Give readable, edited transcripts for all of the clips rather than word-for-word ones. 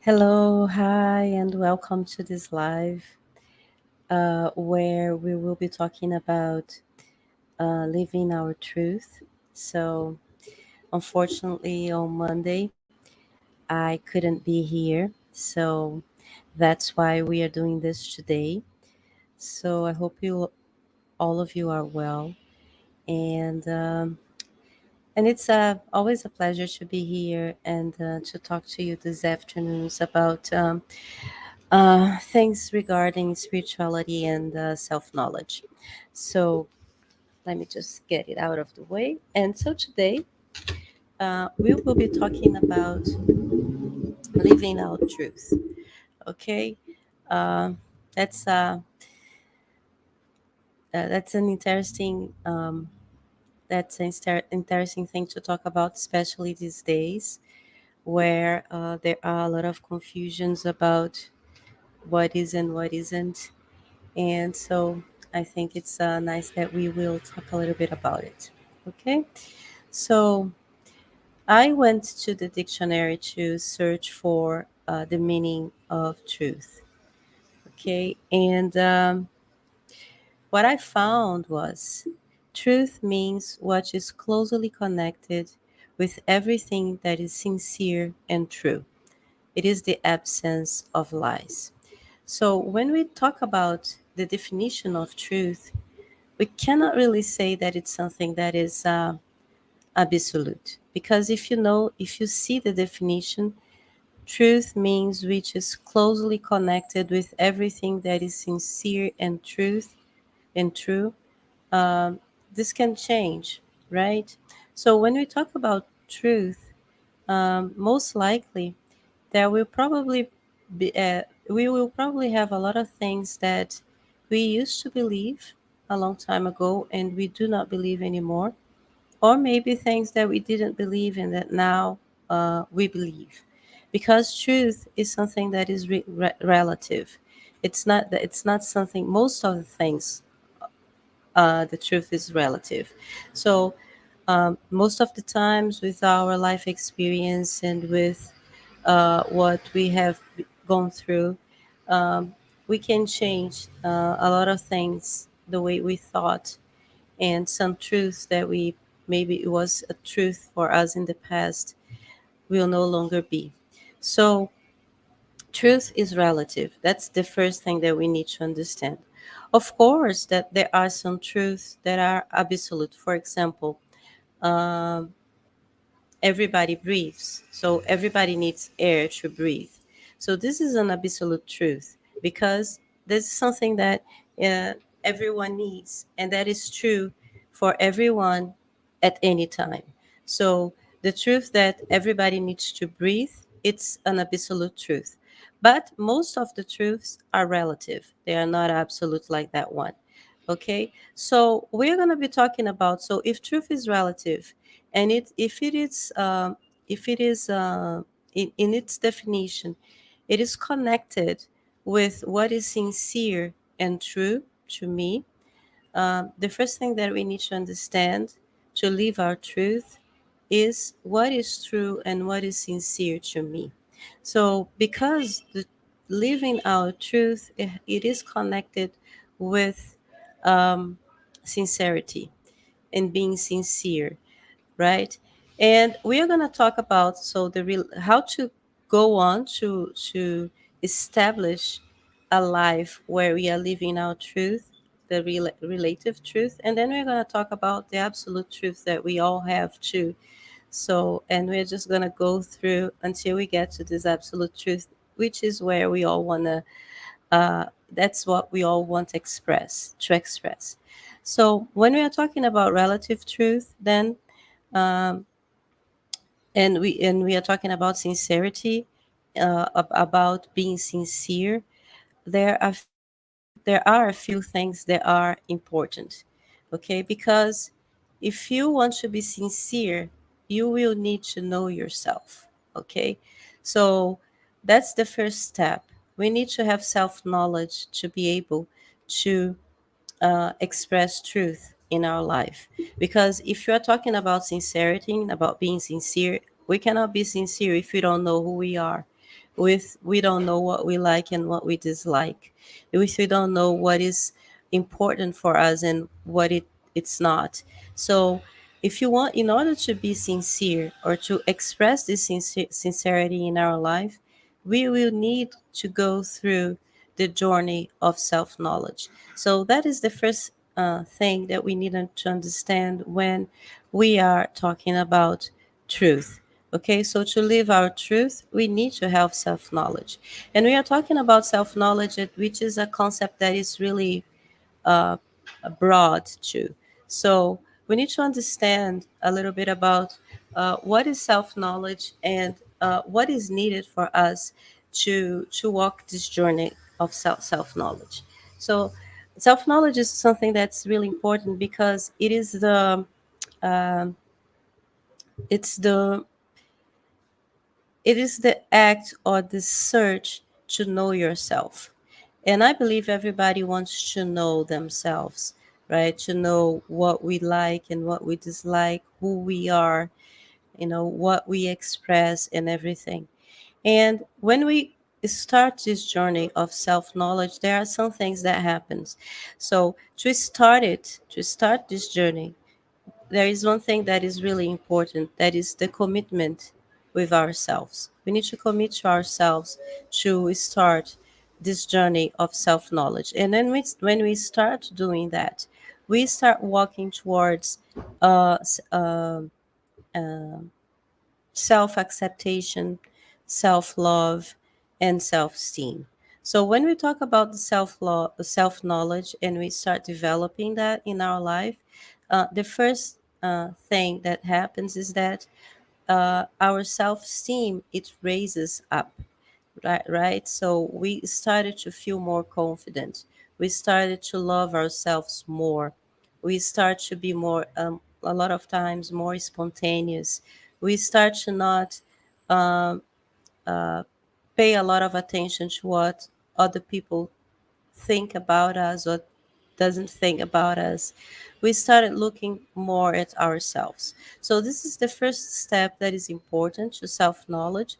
Hello, hi, and welcome to this live where we will be talking about living our truth. So, unfortunately, on Monday, I couldn't be here. So, that's why we are doing this today. So, I hope all of you are well. And, um, and it's always a pleasure to be here and to talk to you this afternoons about things regarding spirituality and self knowledge. So let me just get it out of the way. And so today we will be talking about living out truth. Okay, uh, that's uh, that's an interesting thing to talk about, especially these days where there are a lot of confusions about what is and what isn't. And so I think it's nice that we will talk a little bit about it. Okay. So I went to the dictionary to search for the meaning of truth. Okay. And what I found was truth means what is closely connected with everything that is sincere and true. It is the absence of lies. So when we talk about the definition of truth, we cannot really say that it's something that is absolute, because if you see the definition, truth means which is closely connected with everything that is sincere and truth and true. um, this can change, right? So when we talk about truth, most likely there will probably we will probably have a lot of things that we used to believe a long time ago and we do not believe anymore, or maybe things that we didn't believe in that now we believe, because truth is something that is relative. It's not something. Most of the things, the truth is relative. So most of the times with our life experience and with what we have gone through, we can change a lot of things the way we thought, and some truths that we maybe it was a truth for us in the past will no longer be. So truth is relative. That's the first thing that we need to understand. Of course, that there are some truths that are absolute. For example, everybody breathes, so everybody needs air to breathe. So this is an absolute truth, because this is something that uh, everyone needs, and that is true for everyone at any time. So the truth that everybody needs to breathe, it's an absolute truth. But most of the truths are relative. They are not absolute like that one. Okay, so we're going to be talking about, so if truth is relative, and if it is in its definition, it is connected with what is sincere and true to me. The first thing that we need to understand to live our truth is what is true and what is sincere to me. So because the living our truth, it is connected with sincerity and being sincere, right? And we are going to talk about, so how to go on to establish a life where we are living our truth, the relative truth, and then we're going to talk about the absolute truth that we all have too. So, and we're just going to go through until we get to this absolute truth, which is where we all want to that's what we all want to express. So when we are talking about relative truth, then and we are talking about sincerity, about being sincere, there are a few things that are important. Okay, because if you want to be sincere, you will need to know yourself. Okay, so that's the first step. We need to have self knowledge to be able to express truth in our life. Because if you are talking about sincerity, about being sincere, we cannot be sincere if we don't know who we are. if we don't know what we like and what we dislike, if we don't know what is important for us and what it's not. So if you want, in order to be sincere or to express this sincerity in our life, we will need to go through the journey of self knowledge. So that is the first thing that we need to understand when we are talking about truth. Okay, so to live our truth, we need to have self knowledge. And we are talking about self knowledge, which is a concept that is really uh, broad too. So we need to understand a little bit about what is self knowledge and what is needed for us to walk this journey of self knowledge. So self knowledge is something that's really important because um, it's the it is the act or the search to know yourself. And I believe everybody wants to know themselves, right? To know what we like and what we dislike, who we are, what we express and everything. And when we start this journey of self-knowledge, there are some things that happens. So to start this journey, there is one thing that is really important, that is the commitment with ourselves. We need to commit to ourselves to start this journey of self-knowledge. And then when we start doing that, we start walking towards uh, s- um self-acceptation, self-love, and self-esteem. So when we talk about the self-love, self-knowledge, and we start developing that in our life, the first thing that happens is that our self-esteem, it raises up, right? So we started to feel more confident. We started to love ourselves more. We start to be more, a lot of times, more spontaneous. We start to not pay a lot of attention to what other people think about us or doesn't think about us. We started looking more at ourselves. So this is the first step that is important to self-knowledge,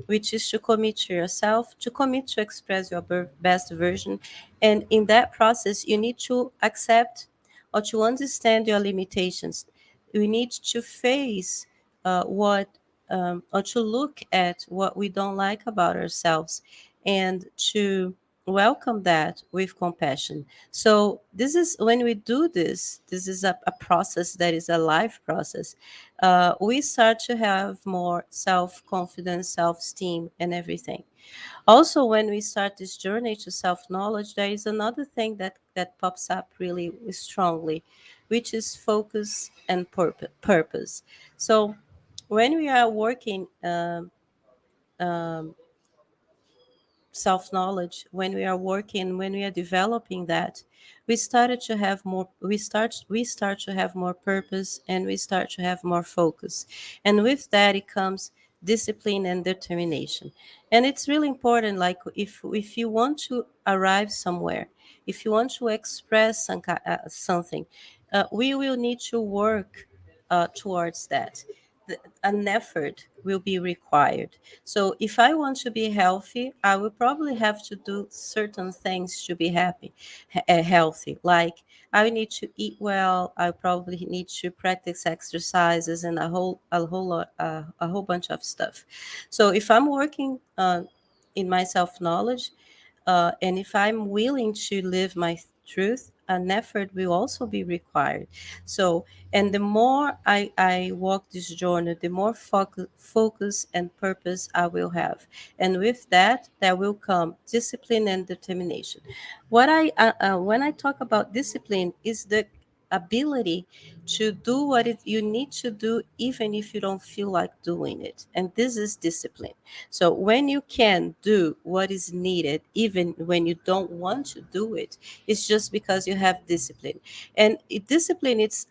which is to commit to yourself, to commit to express your best version. And in that process, you need to accept or to understand your limitations. We need to face what or to look at what we don't like about ourselves and to welcome that with compassion. So this is when we do this. This is a process that is a life process. We start to have more self-confidence, self-esteem, and everything. Also, when we start this journey to self-knowledge, there is another thing that pops up really strongly, which is focus and purpose. So when we are working self knowledge, when we are working, when we are developing that, we start to have more purpose, and we start to have more focus. And with that it comes discipline and determination. And it's really important, like if you want to arrive somewhere, if you want to express something, we will need to work towards that. An effort will be required. So if I want to be healthy, I will probably have to do certain things to be healthy. Like I need to eat well. I probably need to practice exercises and a whole bunch of stuff. So if I'm working in my self knowledge, and if I'm willing to live my truth, an effort will also be required. So, and the more I walk this journey, the more focus and purpose I will have. And with that, there will come discipline and determination. When I talk about discipline, is the ability to do you need to do even if you don't feel like doing it, and this is discipline. So when you can do what is needed even when you don't want to do it, it's just because you have discipline. And discipline, it's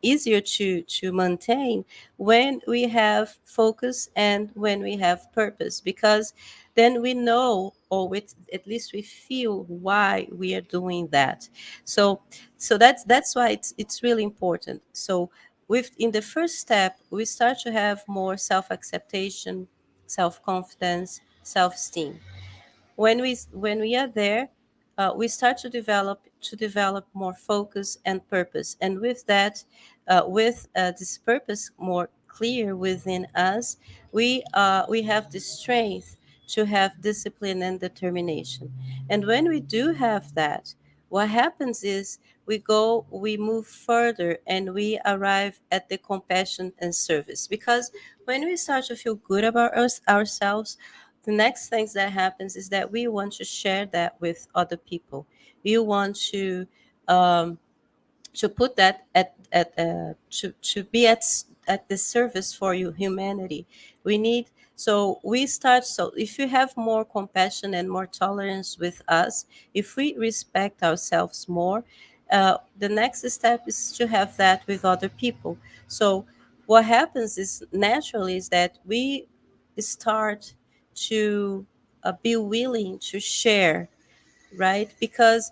easier to maintain when we have focus and when we have purpose, because then we know, or at least we feel why we are doing that. So that's why it's really important. So with in the first step, we start to have more self-acceptation, self-confidence, self-esteem. When we are there, we start to develop more focus and purpose, and with that, with this purpose more clear within us, we have the strength to have discipline and determination. And when we do have that, what happens is we move further and we arrive at the compassion and service, because when we start to feel good about ourselves, the next things that happens is that we want to share that with other people. We want um, to put that to be at the service for you humanity. We need, so we start, so if you have more compassion and more tolerance with us, if we respect ourselves more, the next step is to have that with other people. So what happens is naturally is that we start to be willing to share, right? Because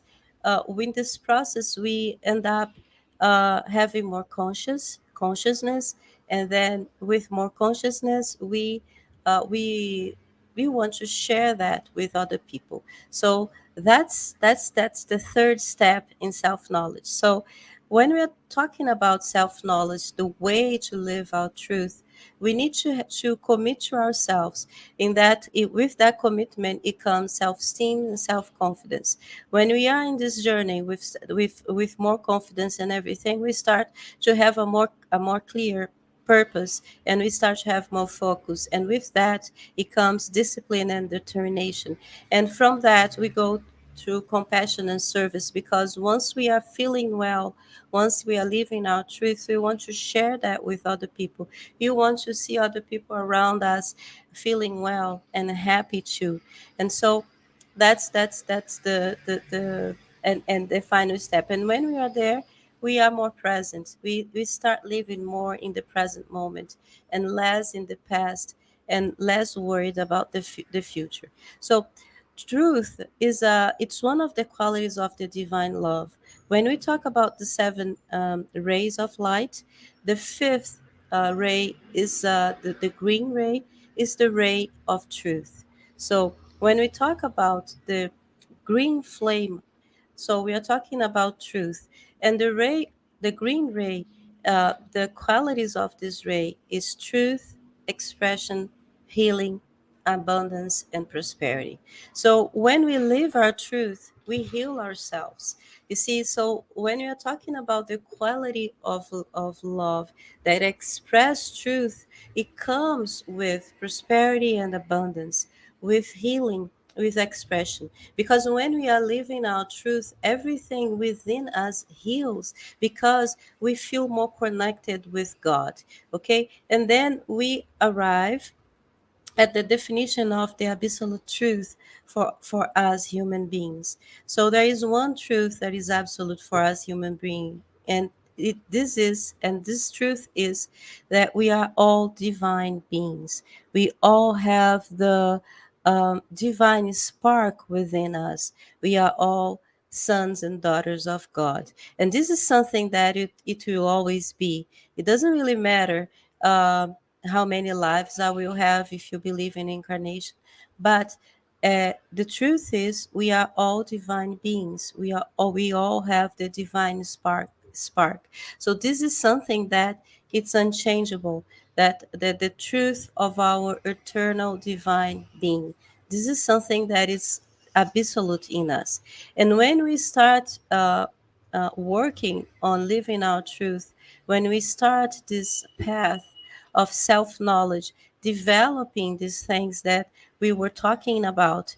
in this process, we end up having more consciousness, and then with more consciousness, uh, we we want to share that with other people. So that's the third step in self knowledge. So when we're talking about self knowledge, the way to live our truth, we need to commit to ourselves. In that, with that commitment, it comes self-esteem and self-confidence. When we are in this journey with more confidence and everything, we start to have a more clear purpose, and we start to have more focus, and with that it comes discipline and determination. And from that we go through compassion and service, because once we are feeling well, once we are living our truth, we want to share that with other people. You want to see other people around us feeling well and happy too. And so that's the and the final step. And when we are there, we are more present. We start living more in the present moment and less in the past, and less worried about the future. So truth is it's one of the qualities of the divine love. When we talk about the seven rays of light, the fifth ray is the green ray, is the ray of truth. So when we talk about the green flame, so we are talking about truth. And the green ray, the qualities of this ray is truth, expression, healing, abundance, and prosperity. So when we live our truth, we heal ourselves. You see, so when we are talking about the quality of love that express truth, it comes with prosperity and abundance, with healing, with expression. Because when we are living our truth, everything within us heals, because we feel more connected with God. Okay, and then we arrive at the definition of the absolute truth for us human beings. So there is one truth that is absolute for us human being, and this truth is that we are all divine beings. We all have the divine spark within us. We are all sons and daughters of God, and this is something that it will always be. It doesn't really matter. How many lives I will have if you believe in incarnation. But the truth is, we are all divine beings. We all have the divine spark. So this is something that it's unchangeable. That the truth of our eternal divine being. This is something that is absolute in us. And when we start working on living our truth, when we start this path of self knowledge, developing these things that we were talking about,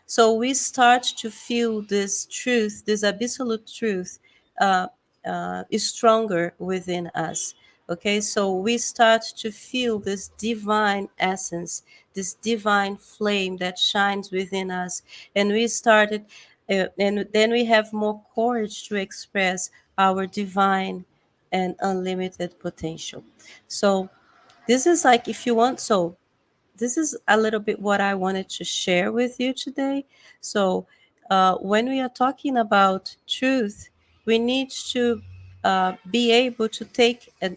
so we start to feel this truth, this absolute truth, uh, is stronger within us. Okay, so we start to feel this divine essence, this divine flame that shines within us, and we started, and then we have more courage to express our divine and unlimited potential. So this is like, if you want, so this is a little bit what I wanted to share with you today. So when we are talking about truth, we need to be able to take a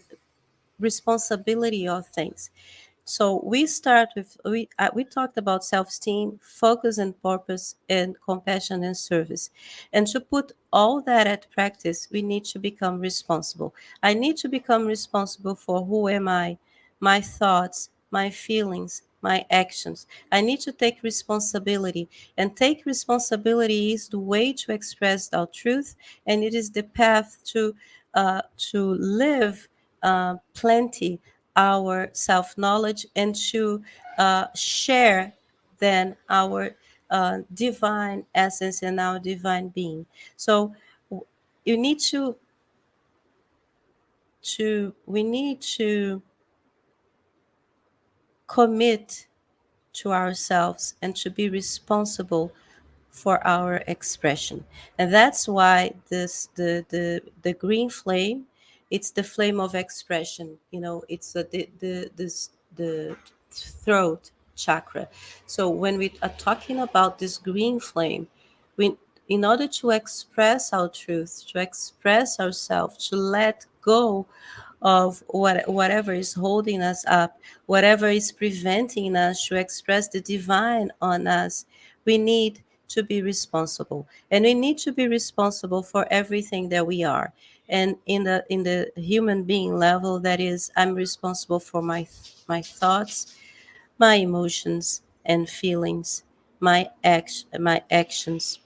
responsibility of things. So we start with we talked about self-esteem, focus and purpose, and compassion and service. And to put all that at practice, we need to become responsible. I need to become responsible for who am I, my thoughts, my feelings, my actions. I need to take responsibility, and take responsibility is the way to express our truth, and it is the path to live plenty our self knowledge, and to share then our divine essence and our divine being. So you need to we need to commit to ourselves and to be responsible for our expression. And that's why the green flame, it's the flame of expression. It's the throat chakra. So when we are talking about this green flame, we in order to express our truth, to express ourselves, to let go of whatever is holding us up, whatever is preventing us to express the divine on us, we need to be responsible. And we need to be responsible for everything that we are. And in the human being level, that is, I'm responsible for my thoughts, my emotions and feelings, my actions.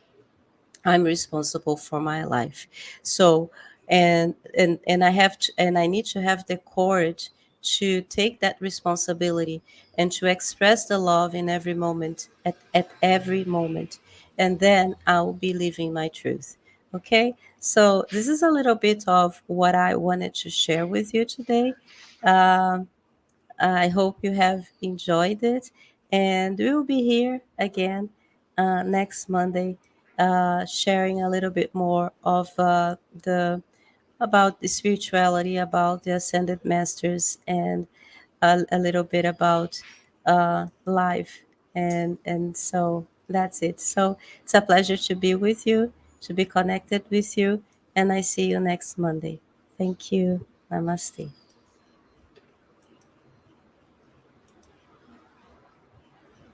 I'm responsible for my life. So, and I have to, and I need to have the courage to take that responsibility and to express the love in every moment, at every moment. And then I'll be living my truth. Okay? So this is a little bit of what I wanted to share with you today. Um, I hope you have enjoyed it, and we will be here again next Monday, sharing a little bit more of the about the spirituality, about the ascended masters, and a little bit about life. And so that's it. So it's a pleasure to be with you, to be connected with you, and I see you next Monday. Thank you. Namaste.